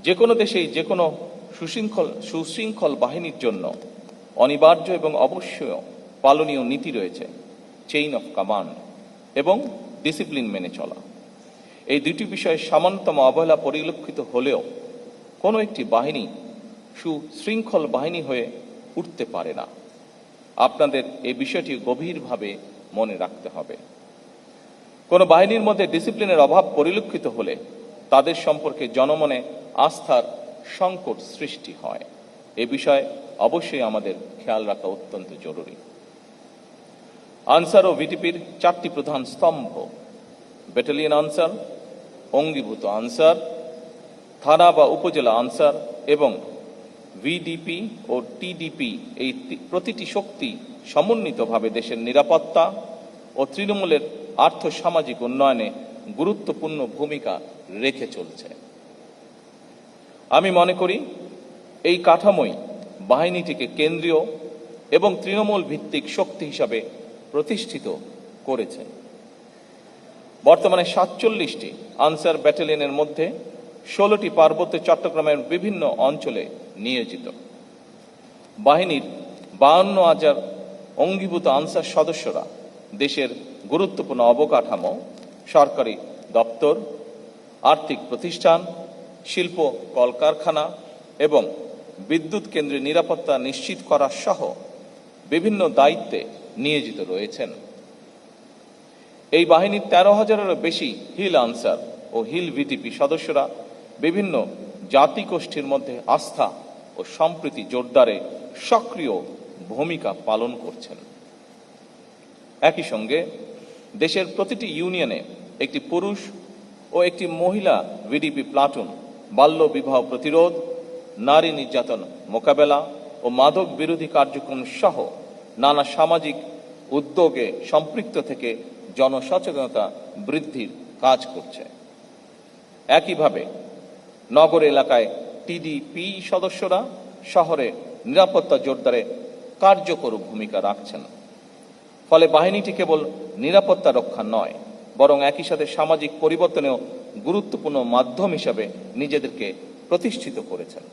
যে কোনো দেশেই যে কোনো সুশৃঙ্খল বাহিনীর জন্য অনিবার্য এবং অবশ্যই পালনীয় নীতি রয়েছে, চেইন অফ কমান্ড এবং ডিসিপ্লিন মেনে চলা। এই দুটি বিষয়ে সামান্যতম অবহেলা পরিলক্ষিত হলেও কোনো একটি বাহিনী সুশৃঙ্খল বাহিনী হয়ে উঠতে পারে না। আপনাদের এই বিষয়টি গভীরভাবে মনে রাখতে হবে। কোনো বাহিনীর মধ্যে ডিসিপ্লিনের অভাব পরিলক্ষিত হলে তাদের সম্পর্কে জনমনে আস্থার সংকট সৃষ্টি হয়। এ বিষয়ে অবশ্যই আমাদের খেয়াল রাখা অত্যন্ত জরুরি। আনসার ও ভিটিপির 4টি প্রধান স্তম্ভ: ব্যাটালিয়ন আনসার, অঙ্গীভূত আনসার, থানা বা উপজেলা আনসার এবং ভিডিপি ও টিডিপি। এই প্রতিটি শক্তি সমন্বিতভাবে দেশের নিরাপত্তা ও তৃণমূলের আর্থসামাজিক উন্নয়নে গুরুত্বপূর্ণ ভূমিকা রেখে চলছে। আমি মনে করি এই কাঠামোই বাহিনীটিকে কেন্দ্রীয় এবং তৃণমূল ভিত্তিক শক্তি হিসাবে প্রতিষ্ঠিত করেছে। বর্তমানে 47টি আনসার ব্যাটালিয়নের মধ্যে 16টি পার্বত্য চট্টগ্রামের বিভিন্ন অঞ্চলে নিয়োজিত। বাহিনীর 52,000 অঙ্গীভূত আনসার সদস্যরা দেশের গুরুত্বপূর্ণ অবকাঠামো, সরকারি দপ্তর, আর্থিক প্রতিষ্ঠান, শিল্প কলকারখানা এবং বিদ্যুৎ কেন্দ্রের নিরাপত্তা নিশ্চিত করা সহ বিভিন্ন দায়িত্বে নিয়োজিত রয়েছেন। এই বাহিনীর 13,000-এরও বেশি হিল আনসার ও হিল ভিটিপি সদস্যরা বিভিন্ন জাতিগোষ্ঠীর মধ্যে আস্থা ও সম্প্রীতি জোরদারে সক্রিয় ভূমিকা পালন করছেন। একই সঙ্গে দেশের প্রতিটি ইউনিয়নে একটি পুরুষ ও একটি মহিলা ভিডিপি প্লাটুন বাল্য বিবাহ প্রতিরোধ, নারী নির্যাতন মোকাবেলা ও মাদক বিরোধী কার্যক্রম সহ নানা সামাজিক উদ্যোগে সম্পৃক্ত থেকে জনসচেতনতা বৃদ্ধির কাজ করছে। একইভাবে নগর এলাকায় টিডিপি সদস্যরা শহরে নিরাপত্তা জোরদারে কার্যকর ভূমিকা রাখছেন। ফলে বাহিনীটি কেবল নিরাপত্তা রক্ষা নয়, বরং একই সাথে সামাজিক পরিবর্তনেও গুরুত্বপূর্ণ মাধ্যম হিসাবে নিজেদেরকে প্রতিষ্ঠিত করেছেন।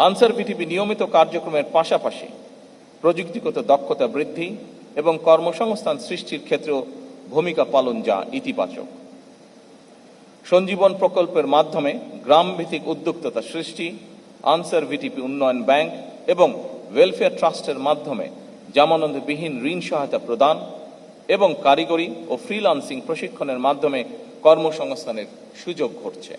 আনসার ভিটিপি নিয়মিত কার্যক্রমের পাশাপাশি প্রযুক্তিগত দক্ষতা বৃদ্ধি এবং কর্মসংস্থান সৃষ্টির ক্ষেত্রেও ভূমিকা পালন যা ইতিবাচক। সঞ্জীবন প্রকল্পের মাধ্যমে গ্রামভিত্তিক উদ্যোক্তা সৃষ্টি, আনসার ভিটিপি উন্নয়ন ব্যাংক এবং ওয়েলফেয়ার ট্রাস্টের মাধ্যমে জামানতবিহীন ঋণ সহায়তা প্রদান এবং কারিগরি ও ফ্রিল্যান্সিং প্রশিক্ষণের মাধ্যমে কর্মসংস্থানের সুযোগ ঘটছে।